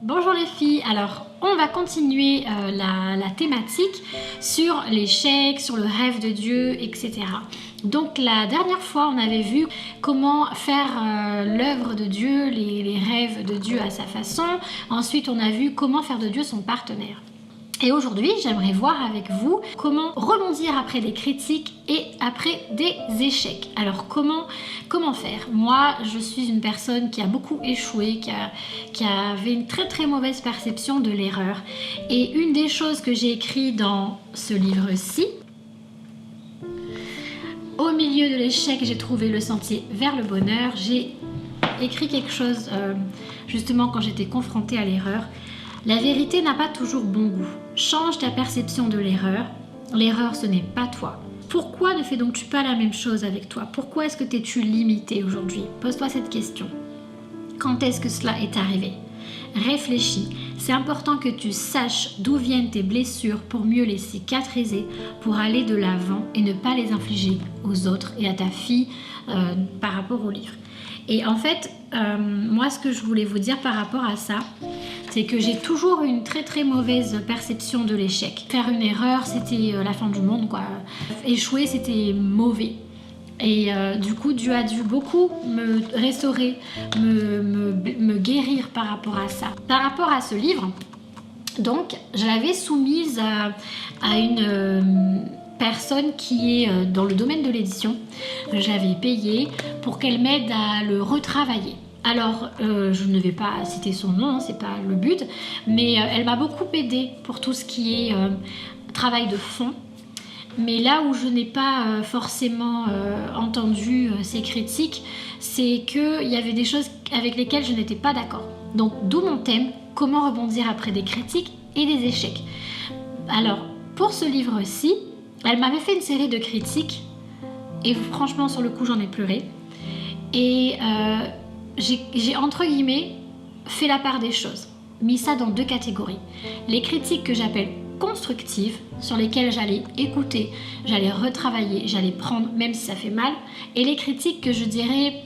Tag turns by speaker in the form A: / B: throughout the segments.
A: Bonjour les filles, alors on va continuer la thématique sur l'échec, sur le rêve de Dieu, etc. Donc la dernière fois on avait vu comment faire l'œuvre de Dieu, les rêves de Dieu à sa façon. Ensuite on a vu comment faire de Dieu son partenaire. Et aujourd'hui, j'aimerais voir avec vous comment rebondir après des critiques et après des échecs. Alors comment faire? Moi, je suis une personne qui a beaucoup échoué, qui avait une très très mauvaise perception de l'erreur. Et une des choses que j'ai écrites dans ce livre-ci, au milieu de l'échec, j'ai trouvé le sentier vers le bonheur. J'ai écrit quelque chose justement quand j'étais confrontée à l'erreur. La vérité n'a pas toujours bon goût. Change ta perception de l'erreur. L'erreur, ce n'est pas toi. Pourquoi ne fais donc-tu pas la même chose avec toi? Pourquoi est-ce que t'es-tu limité aujourd'hui? Pose-toi cette question. Quand est-ce que cela est arrivé? Réfléchis. C'est important que tu saches d'où viennent tes blessures pour mieux les cicatriser, pour aller de l'avant et ne pas les infliger aux autres et à ta fille par rapport au livre. Et en fait, moi, ce que je voulais vous dire par rapport à ça, c'est que j'ai toujours eu une très très mauvaise perception de l'échec. Faire une erreur, c'était la fin du monde, quoi. Échouer, c'était mauvais. Et du coup, Dieu a dû beaucoup me restaurer, me guérir par rapport à ça. Par rapport à ce livre, donc, je l'avais soumise à une personne qui est dans le domaine de l'édition. J'avais payé pour qu'elle m'aide à le retravailler. Alors, je ne vais pas citer son nom, hein, c'est pas le but, mais elle m'a beaucoup aidée pour tout ce qui est travail de fond. Mais là où je n'ai pas forcément entendu ces critiques, c'est qu'il y avait des choses avec lesquelles je n'étais pas d'accord. Donc, d'où mon thème, comment rebondir après des critiques et des échecs. Alors, pour ce livre-ci, elle m'avait fait une série de critiques et franchement, sur le coup, j'en ai pleuré. Et j'ai entre guillemets fait la part des choses, mis ça dans deux catégories. Les critiques que j'appelle constructives, sur lesquelles j'allais écouter, j'allais retravailler, j'allais prendre, même si ça fait mal, et les critiques que je dirais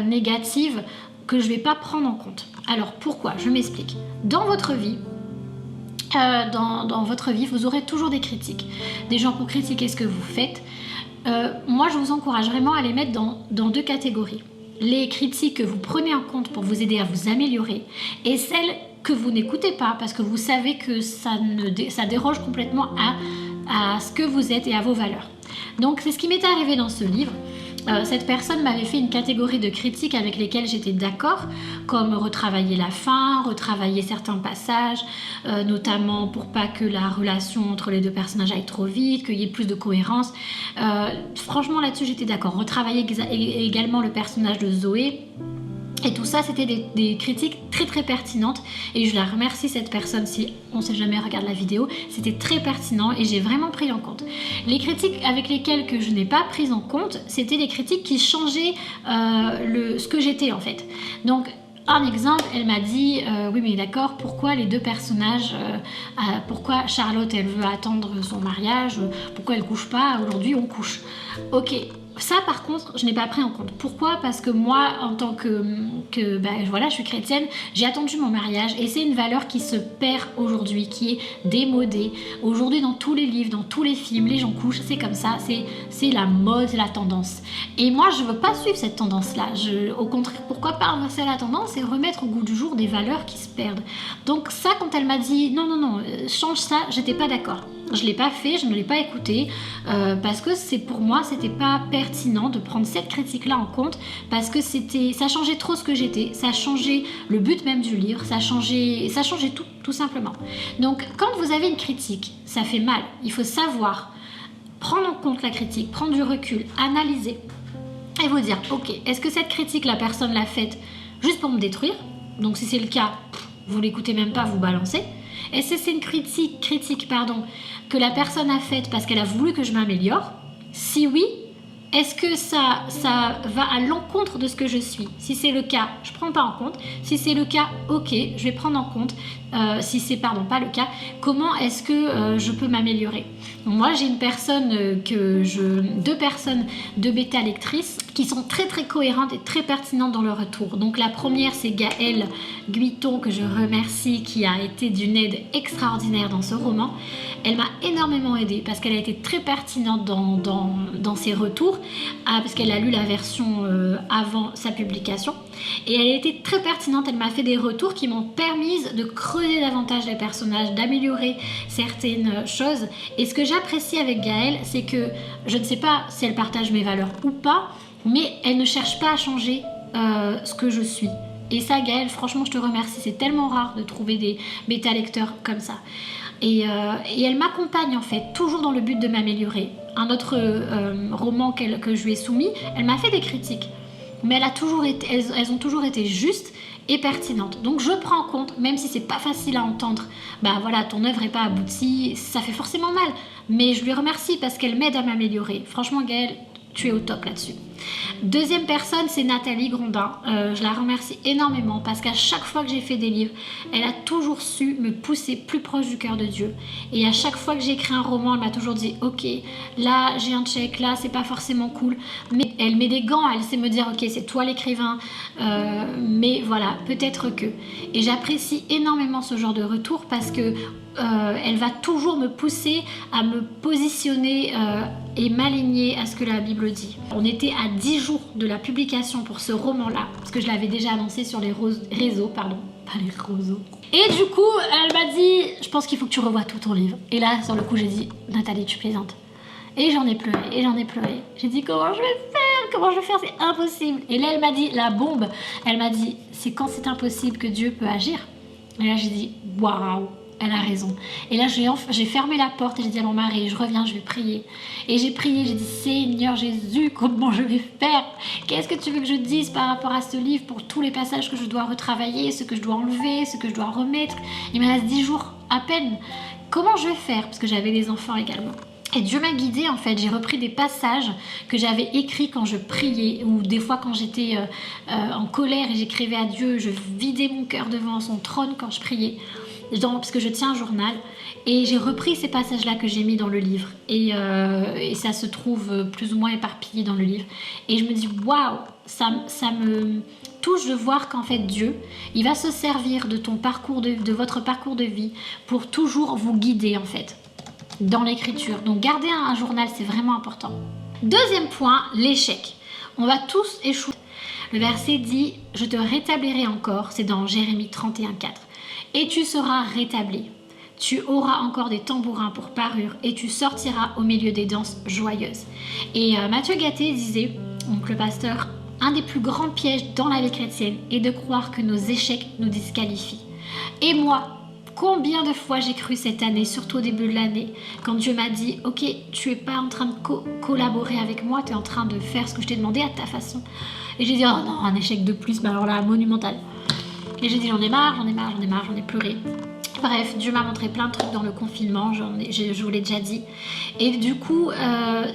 A: négatives, que je ne vais pas prendre en compte. Alors pourquoi? Je m'explique. Dans votre vie, vous aurez toujours des critiques. Des gens pour critiquer ce que vous faites. Moi, je vous encourage vraiment à les mettre dans deux catégories. Les critiques que vous prenez en compte pour vous aider à vous améliorer et celles que vous n'écoutez pas parce que vous savez que ça déroge complètement à ce que vous êtes et à vos valeurs. Donc c'est ce qui m'est arrivé dans ce livre. Cette personne m'avait fait une catégorie de critiques avec lesquelles j'étais d'accord, comme retravailler la fin, retravailler certains passages, notamment pour pas que la relation entre les deux personnages aille trop vite, qu'il y ait plus de cohérence. Franchement là-dessus j'étais d'accord. Retravailler également le personnage de Zoé. Et tout ça, c'était des critiques très très pertinentes et je la remercie cette personne si on ne sait jamais regarde la vidéo. C'était très pertinent et j'ai vraiment pris en compte. Les critiques avec lesquelles que je n'ai pas pris en compte, c'était des critiques qui changeaient ce que j'étais en fait. Donc, un exemple, elle m'a dit oui mais d'accord, pourquoi les deux personnages, pourquoi Charlotte elle veut attendre son mariage, pourquoi elle couche pas, aujourd'hui on couche. Ok. Ça par contre je n'ai pas pris en compte. Pourquoi? Parce que moi en tant que voilà, je suis chrétienne, j'ai attendu mon mariage et c'est une valeur qui se perd aujourd'hui, qui est démodée. Aujourd'hui dans tous les livres, dans tous les films, les gens couchent, c'est comme ça, c'est la mode, c'est la tendance. Et moi je veux pas suivre cette tendance là. Au contraire, pourquoi pas inverser la tendance et remettre au goût du jour des valeurs qui se perdent. Donc ça quand elle m'a dit non, change ça, j'étais pas d'accord. Je ne l'ai pas fait, je ne l'ai pas écouté parce que pour moi c'était pas pertinent de prendre cette critique là en compte parce que ça changeait trop ce que j'étais, ça changeait le but même du livre, ça changeait tout simplement. Donc quand vous avez une critique, ça fait mal, il faut savoir prendre en compte la critique, prendre du recul, analyser et vous dire ok, est-ce que cette critique la personne l'a faite juste pour me détruire? Donc si c'est le cas, vous l'écoutez même pas, vous balancez. Est-ce que c'est une critique que la personne a faite parce qu'elle a voulu que je m'améliore? Si oui, est-ce que ça va à l'encontre de ce que je suis? Si c'est le cas, je ne prends pas en compte. Si c'est le cas, ok, je vais prendre en compte. Si c'est pas le cas, comment est-ce que je peux m'améliorer? Moi, j'ai deux personnes, deux bêta lectrices qui sont très très cohérentes et très pertinentes dans le retour. Donc la première, c'est Gaëlle Guiton, que je remercie, qui a été d'une aide extraordinaire dans ce roman. Elle m'a énormément aidée parce qu'elle a été très pertinente dans ses retours, parce qu'elle a lu la version avant sa publication. Et elle a été très pertinente, elle m'a fait des retours qui m'ont permis de creuser davantage les personnages, d'améliorer certaines choses. Et ce que j'apprécie avec Gaëlle, c'est que je ne sais pas si elle partage mes valeurs ou pas, mais elle ne cherche pas à changer ce que je suis. Et ça, Gaëlle, franchement, je te remercie. C'est tellement rare de trouver des bêta-lecteurs comme ça. Et elle m'accompagne en fait, toujours dans le but de m'améliorer. Un autre roman que je lui ai soumis, elle m'a fait des critiques. Mais elles ont toujours été justes et pertinentes. Donc je prends en compte, même si c'est pas facile à entendre, bah voilà, ton œuvre n'est pas aboutie, ça fait forcément mal. Mais je lui remercie parce qu'elle m'aide à m'améliorer. Franchement, Gaëlle, tu es au top là-dessus. Deuxième personne, c'est Nathalie Grondin. Je la remercie énormément parce qu'à chaque fois que j'ai fait des livres, elle a toujours su me pousser plus proche du cœur de Dieu. Et à chaque fois que j'ai écrit un roman, elle m'a toujours dit « Ok, là j'ai un check, là c'est pas forcément cool. » Mais elle met des gants, elle sait me dire « Ok, c'est toi l'écrivain, mais voilà, peut-être que... » Et j'apprécie énormément ce genre de retour parce que elle va toujours me pousser à me positionner et m'aligner à ce que la Bible dit. On était à 10 jours de la publication pour ce roman-là, parce que je l'avais déjà annoncé sur les réseaux, pardon, pas les réseaux. Et du coup, elle m'a dit, je pense qu'il faut que tu revoies tout ton livre. Et là, sur le coup, j'ai dit, Nathalie, tu plaisantes. Et j'en ai pleuré, et j'en ai pleuré. J'ai dit, comment je vais faire? Comment je vais faire? C'est impossible. Et là, elle m'a dit, la bombe, elle m'a dit, c'est quand c'est impossible que Dieu peut agir. Et là, j'ai dit, waouh! Elle a raison. Et là, j'ai fermé la porte et j'ai dit à mon mari, je reviens, je vais prier. Et j'ai prié, j'ai dit, Seigneur Jésus, comment je vais faire? Qu'est-ce que tu veux que je dise par rapport à ce livre pour tous les passages que je dois retravailler, ce que je dois enlever, ce que je dois remettre? Il me reste 10 jours à peine. Comment je vais faire? Parce que j'avais des enfants également. Et Dieu m'a guidée en fait, j'ai repris des passages que j'avais écrits quand je priais ou des fois quand j'étais en colère et j'écrivais à Dieu, je vidais mon cœur devant son trône quand je priais. Parce que je tiens un journal et j'ai repris ces passages-là que j'ai mis dans le livre et ça se trouve plus ou moins éparpillé dans le livre et je me dis waouh, ça me touche de voir qu'en fait Dieu, il va se servir de ton parcours de votre parcours de vie pour toujours vous guider en fait dans l'écriture. Donc garder un journal, c'est vraiment important. Deuxième point, l'échec. On va tous échouer. Le verset dit, je te rétablirai encore, c'est dans Jérémie 31,4. Et tu seras rétabli. Tu auras encore des tambourins pour parure et tu sortiras au milieu des danses joyeuses. Et Mathieu Gatté disait, donc le pasteur, un des plus grands pièges dans la vie chrétienne est de croire que nos échecs nous disqualifient. Et moi, combien de fois j'ai cru cette année, surtout au début de l'année, quand Dieu m'a dit, ok, tu es pas en train de collaborer avec moi, tu es en train de faire ce que je t'ai demandé à ta façon. Et j'ai dit, oh non, un échec de plus, mais alors là, monumental. Et j'ai dit j'en ai marre, j'en ai pleuré. Bref, Dieu m'a montré plein de trucs dans le confinement, je vous l'ai déjà dit. Et du coup,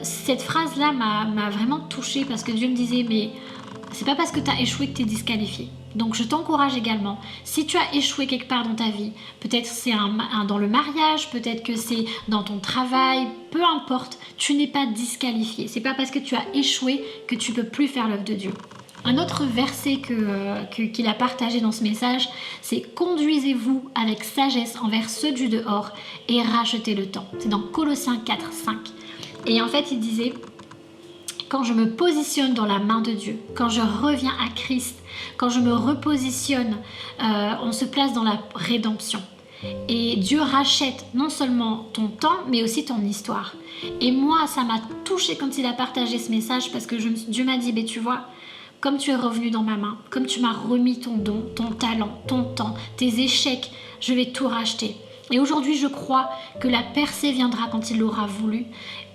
A: cette phrase-là m'a vraiment touchée parce que Dieu me disait mais c'est pas parce que tu as échoué que tu es disqualifié. Donc je t'encourage également, si tu as échoué quelque part dans ta vie, peut-être c'est dans le mariage, peut-être que c'est dans ton travail, peu importe, tu n'es pas disqualifié. C'est pas parce que tu as échoué que tu peux plus faire l'œuvre de Dieu. Un autre verset qu'il a partagé dans ce message, c'est « Conduisez-vous avec sagesse envers ceux du dehors et rachetez le temps ». C'est dans Colossiens 4, 5. Et en fait, il disait « Quand je me positionne dans la main de Dieu, quand je reviens à Christ, quand je me repositionne, on se place dans la rédemption. Et Dieu rachète non seulement ton temps, mais aussi ton histoire. Et moi, ça m'a touchée quand il a partagé ce message parce que Dieu m'a dit « tu vois, comme tu es revenu dans ma main, comme tu m'as remis ton don, ton talent, ton temps, tes échecs, je vais tout racheter. Et aujourd'hui, je crois que la percée viendra quand il l'aura voulu,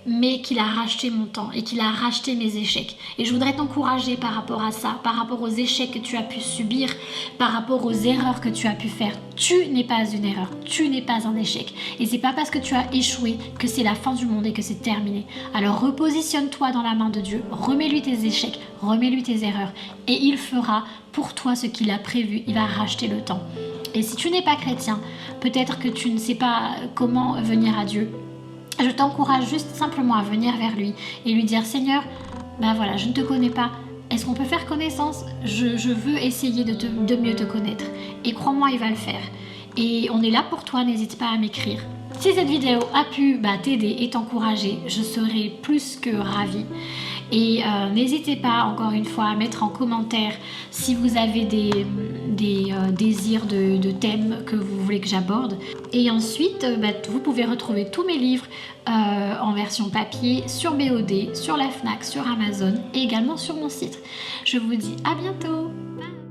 A: mais qu'il a racheté mon temps et qu'il a racheté mes échecs. Et je voudrais t'encourager par rapport à ça, par rapport aux échecs que tu as pu subir, par rapport aux erreurs que tu as pu faire. Tu n'es pas une erreur, tu n'es pas un échec. Et c'est pas parce que tu as échoué que c'est la fin du monde et que c'est terminé. Alors repositionne-toi dans la main de Dieu, remets-lui tes échecs, remets-lui tes erreurs et il fera pour toi ce qu'il a prévu, il va racheter le temps. Et si tu n'es pas chrétien, peut-être que tu ne sais pas comment venir à Dieu. Je t'encourage juste simplement à venir vers lui et lui dire « Seigneur, ben voilà, je ne te connais pas. Est-ce qu'on peut faire connaissance? Je veux essayer de mieux te connaître. Et crois-moi, il va le faire. Et on est là pour toi, n'hésite pas à m'écrire. Si cette vidéo a pu t'aider et t'encourager, je serai plus que ravie. Et n'hésitez pas encore une fois à mettre en commentaire si vous avez des désirs de thèmes que vous voulez que j'aborde. Et ensuite, vous pouvez retrouver tous mes livres en version papier sur BOD, sur la FNAC, sur Amazon et également sur mon site. Je vous dis à bientôt. Bye.